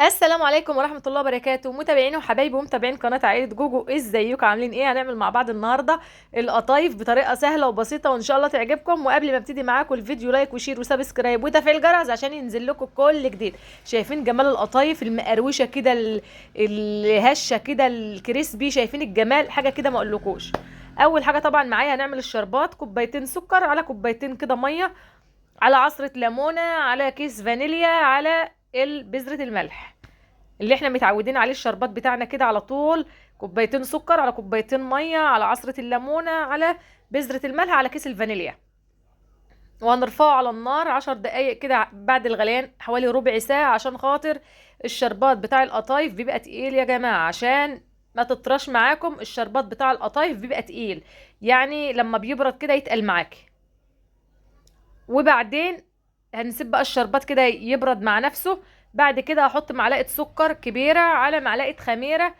السلام عليكم ورحمة الله وبركاته، متابعيني وحبايبي ومتابعين قناة عائلة جوجو. ازيكم عاملين ايه؟ هنعمل مع بعض النهاردة القطايف بطريقة سهلة وبسيطة وان شاء الله تعجبكم. وقبل ما ابتدي معاكم الفيديو، لايك وشير وسبسكرايب وتفعيل الجرس عشان ينزل لكم كل جديد. شايفين جمال القطايف المقروشة كده، الهشة كده، الكريسبي؟ شايفين الجمال؟ حاجة كده ما اقولكوش. اول حاجة طبعا معايا هنعمل الشربات: كوبايتين سكر، على كوبايتين كده مية، على عصرة ليمونة، على كيس فانيليا، على بذرة الملح اللي احنا متعودين عليه. الشربات بتاعنا كده على طول: كوبايتين سكر، على كوبايتين ميه، على عصرة الليمونة، على بذرة الملح، على كيس الفانيليا. وهنرفعه على النار 10 دقايق كده بعد الغليان، حوالي ربع ساعة، عشان خاطر الشربات بتاع القطايف بيبقى تقيل يا جماعة. عشان ما تطرش معاكم، الشربات بتاع القطايف بيبقى تقيل، يعني لما بيبرد كده يتقل معاكي. وبعدين هنسيب بقى الشربات كده يبرد مع نفسه. بعد كده هحط معلقة سكر كبيرة على معلقة خميرة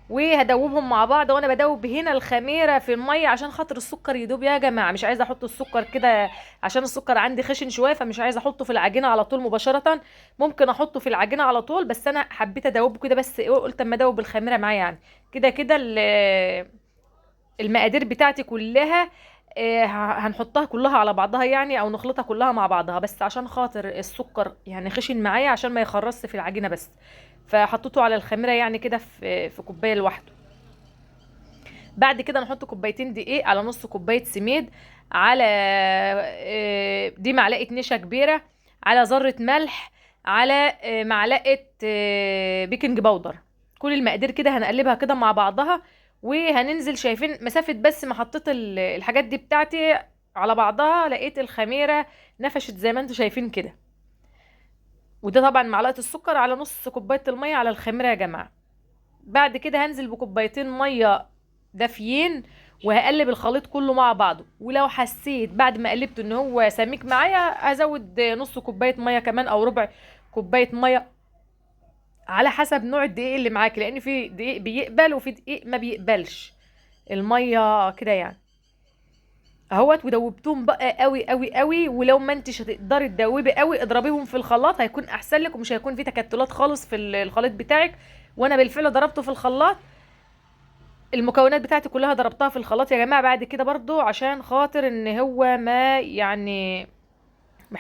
وهدوبهم مع بعض. وانا بدوب هنا الخميرة في المية عشان خاطر السكر يدوب يا جماعة. مش عايزة احط السكر كده عشان السكر عندي خشن شوية، فمش عايزة احطه في العجينة على طول مباشرة. ممكن احطه في العجينة على طول، بس انا حبيت ادوبه كده، بس قلت اما ادوب الخميرة معايا يعني. كده كده المقادير بتاعتي كلها هنحطها كلها على بعضها يعني، او نخلطها كلها مع بعضها، بس عشان خاطر السكر يعني خشن معايا عشان ما يخرصش في العجينه بس. فحطيته على الخميره يعني كده في كوبايه لوحده. بعد كده نحط كوبايتين دقيق، على نص كوبايه سميد، على دي معلقه نشا كبيره، على ذره ملح، على معلقه بيكنج باودر. كل المقادير كده هنقلبها كده مع بعضها. وهننزل، شايفين مسافه بس ما حطيت الحاجات دي بتاعتي على بعضها، لقيت الخميره نفشت زي ما انتم شايفين كده. وده طبعا معلقه السكر على نص كوبايه الميه على الخميره يا جماعه. بعد كده هنزل بكوبايتين ميه دافيين، وهقلب الخليط كله مع بعضه. ولو حسيت بعد ما قلبته ان هو سميك معايا، هزود نص كوبايه ميه كمان او ربع كوبايه ميه، على حسب نوع الدقيق اللي معاك، لان في دقيق بيقبل وفي دقيق ما بيقبلش الميه كده يعني. اهوت. ودوبتهم بقى قوي قوي قوي. ولو ما انتش هتقدري تدوبي قوي، اضربيهم في الخلاط، هيكون احسن لك ومش هيكون في تكتلات خالص في الخليط بتاعك. وانا بالفعل ضربته في الخلاط. المكونات بتاعتي كلها ضربتها في الخلاط يا جماعه. بعد كده برضو عشان خاطر ان هو ما يعني ما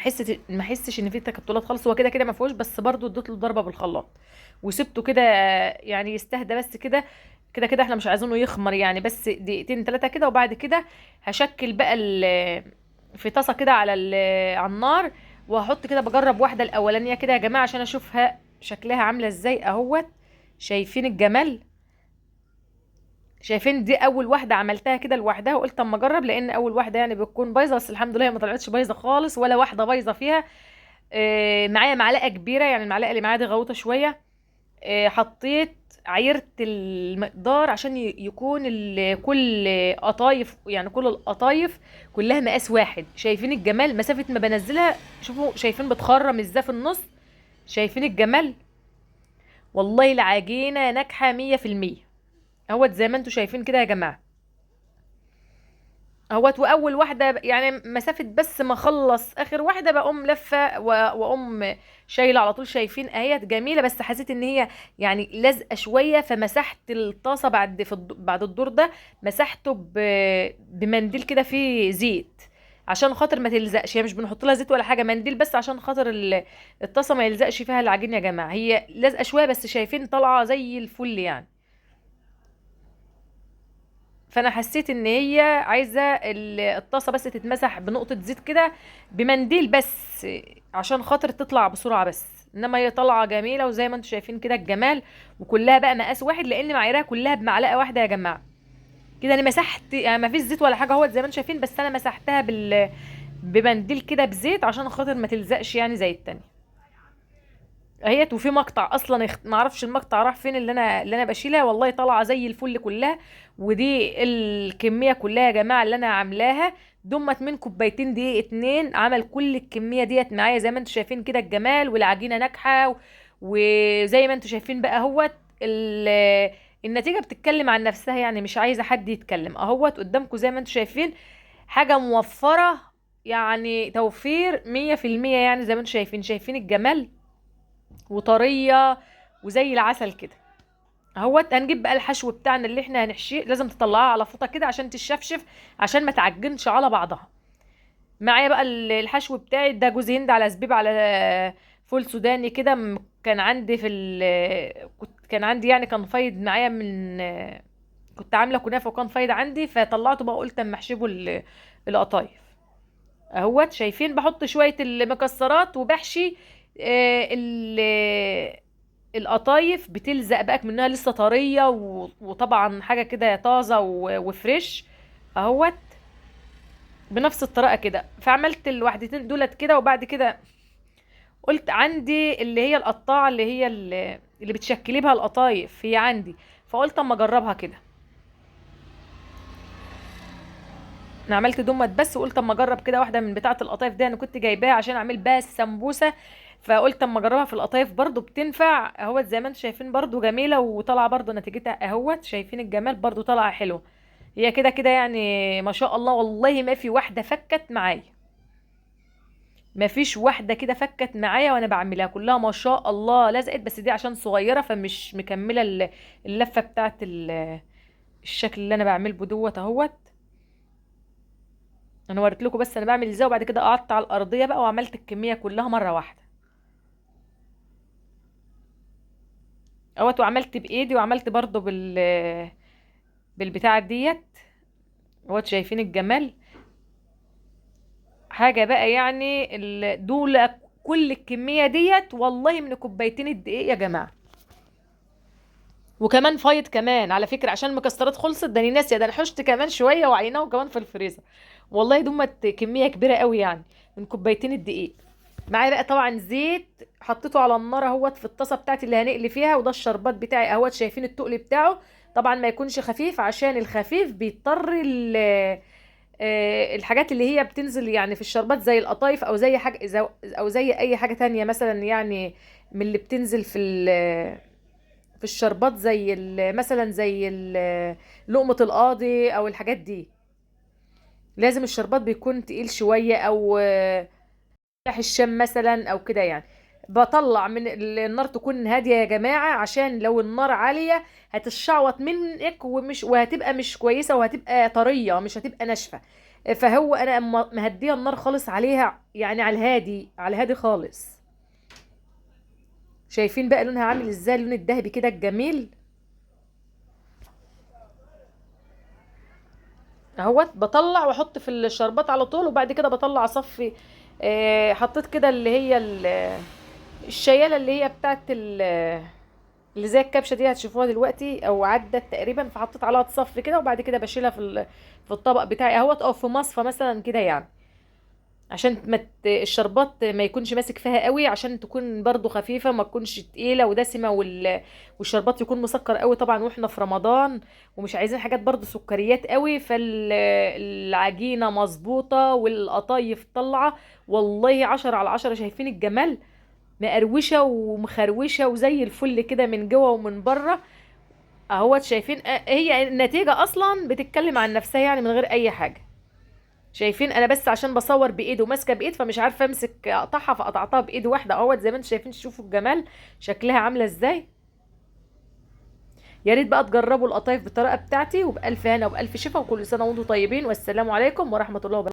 احسش ان فيه تكتلات خالص. هو كده كده ما فيهوش، بس برضو اديت له ضربه بالخلاط وسبته كده يعني يستهدى بس كده. كده كده احنا مش عايزينه يخمر يعني، بس دقيقتين ثلاثه كده. وبعد كده هشكل بقى في طاسه كده على النار. وهحط كده بجرب واحده الاولانيه كده يا جماعه عشان اشوفها شكلها عامله ازاي. اهوت. شايفين الجمال؟ شايفين؟ دي اول واحده عملتها كده لوحدها، وقلت اما اجرب، لان اول واحده يعني بتكون بايظه، بس الحمد لله هي ما طلعتش بايظه خالص ولا واحده بايظه فيها. معايا معلقه كبيره، يعني المعلقه اللي معايا دي غويطه شويه. حطيت، عايرت المقدار عشان يكون كل قطايف، يعني كل القطايف كلها مقاس واحد. شايفين الجمال؟ مسافه ما بنزلها شوفوا، شايفين بتخرم ازاي في النص؟ شايفين الجمال؟ والله العجينه ناجحه 100%. اهوت زي ما انتم شايفين كده يا جماعه. اهوت. واول واحده يعني مسافه بس ما اخلص اخر واحده بقوم لفه واقوم شايله على طول. شايفين اهيت جميله، بس حسيت ان هي يعني لازقه شويه، فمسحت الطاسه بعد الدور ده. مسحته بمنديل كده فيه زيت عشان خاطر ما تلزقش. هي مش بنحط لها زيت ولا حاجه، منديل بس عشان خاطر الطاسه ما يلزقش فيها العجين يا جماعه. هي لازقه شويه بس شايفين طالعه زي الفل يعني. فانا حسيت ان هي عايزه الطاسه بس تتمسح بنقطه زيت كده بمنديل بس، عشان خاطر تطلع بسرعه بس. انما هي طالعه جميله، وزي ما انتم شايفين كده الجمال. وكلها بقى مقاس واحد، لان معاييرها كلها بمعلقه واحده يا جماعه. كده انا مسحت يعني ما فيش زيت ولا حاجه اهوت زي ما انتم شايفين، بس انا مسحتها بمنديل كده بزيت عشان خاطر ما تلزقش يعني زي التانية. اهيت. وفي مقطع اصلا ما اعرفش المقطع راح فين، اللي انا بشيلها والله طالعه زي الفل كلها. ودي الكميه كلها يا جماعه اللي انا عاملاها. دمت من كوبايتين دقيق اتنين عمل كل الكميه ديت معايا. زي ما انتم شايفين كده الجمال، والعجينه ناجحه وزي ما انتم شايفين بقى اهوت النتيجه بتتكلم عن نفسها يعني، مش عايزه حد يتكلم. اهوت قدامكم زي ما انتم شايفين، حاجه موفره يعني، توفير 100% يعني. زي ما انتم شايفين، شايفين الجمال؟ وطريه وزي العسل كده اهوت. هنجيب بقى الحشو بتاعنا اللي احنا هنحشيه، لازم تطلعها على فوطه كده عشان تشفشف، عشان ما تعجنش على بعضها. معايا بقى الحشو بتاعي ده، جوز هند على زبيب على فول سوداني كده. كان عندي في كان عندي يعني، كان فايض معايا من، كنت عامله كنافه وكان فايض عندي، فطلعته بقى قلت اما احشبه القطايف اهوت. شايفين بحط شويه المكسرات وبحشي القطايف، بتلزق بقى منها لسه طريه، وطبعا حاجه كده طازه وفريش اهوت. بنفس الطريقه كده، فعملت الوحدتين دولت كده. وبعد كده قلت عندي اللي هي القطاعه اللي هي اللي بتشكلي بها القطايف هي عندي، فقلت اما اجربها كده. انا عملت دمت بس، وقلت اما اجرب كده واحده من بتاعه القطايف دي، انا كنت جايباها عشان اعمل بيها السمبوسه، فقلت اما اجربها في القطايف برضو بتنفع اهوت. زي ما انتم شايفين برضو جميله، وطالعه برضو نتيجتها اهوت. شايفين الجمال برضو طالعه حلوه. هي كده كده يعني ما شاء الله، والله ما في واحده فكت معايا، ما فيش واحده كده فكت معايا وانا بعملها، كلها ما شاء الله لزقت. بس دي عشان صغيره فمش مكمله اللفه بتاعه الشكل اللي انا بعمله دوت اهوت. انا وريت لكم بس انا بعمل ازاي، وبعد كده قعدت على الارضيه بقى وعملت الكميه كلها مره واحده اهوت. وعملت بايدي، وعملت برضو بالبتاعه ديت اهوت. شايفين الجمال؟ حاجه بقى يعني دول كل الكميه ديت والله من كوبايتين الدقيق يا جماعه. وكمان فايض كمان على فكره، عشان المكسرات خلصت، داني ناسيه، ده انا حشت كمان شويه وعيناه كمان في الفريزر. والله دمت كميه كبيره قوي يعني، من كوبايتين الدقيق. معايا بقى طبعا زيت، حطيته على النار اهوت في الطاسه بتاعتي اللي هنقلي فيها. وده الشربات بتاعي اهوت. شايفين التقل بتاعه؟ طبعا ما يكونش خفيف، عشان الخفيف بيضطر الحاجات اللي هي بتنزل يعني في الشربات زي القطايف، او زي حاجه، او زي اي حاجه تانية مثلا يعني، من اللي بتنزل في الشربات زي مثلا زي لقمه القاضي او الحاجات دي. لازم الشربات بيكون تقيل شويه، او بلح الشام مثلا او كده يعني. بطلع من النار تكون هاديه يا جماعه، عشان لو النار عاليه هتشعوط منك، وهتبقى مش كويسه، وهتبقى طريه مش هتبقى ناشفه. فهو انا مهديه النار خالص عليها يعني، على الهادي، على الهادي خالص. شايفين بقى لونها عامل ازاي؟ اللون الذهبي كده الجميل اهوت. بطلع واحط في الشربات على طول، وبعد كده بطلع اصفي. حطيت كده اللي هي الشياله اللي هي بتاعت اللي زي الكبشه دي، هتشوفوها دلوقتي او عدت تقريبا، فحطيت عليها تصفي كده. وبعد كده بشيلها في الطبق بتاعي اهوت، او في مصفى مثلا كده يعني، عشان ما الشربات ما يكونش ماسك فيها قوي، عشان تكون برضو خفيفه، ما تكونش تقيله ودسمه، والشربات يكون مسكر قوي طبعا واحنا في رمضان، ومش عايزين حاجات برضو سكريات قوي. فالعجينه مظبوطه والقطايف طالعه والله 10 على 10. شايفين الجمال؟ مقروشه ومخروشه وزي الفل كده من جوه ومن بره اهوت. شايفين؟ هي النتيجه اصلا بتتكلم عن نفسها يعني، من غير اي حاجه. شايفين؟ انا بس عشان بصور بايد وماسكه بايد، فمش عارفه امسك اقطعها، فقطعتها بايد واحده اهوت. زي ما انتم شايفين، شوفوا الجمال شكلها عامله ازاي. يا ريت بقى تجربوا القطايف بالطريقه بتاعتي، وبالف هنا وبالف شفا، وكل سنه وانتم طيبين، والسلام عليكم ورحمه الله وبركاته.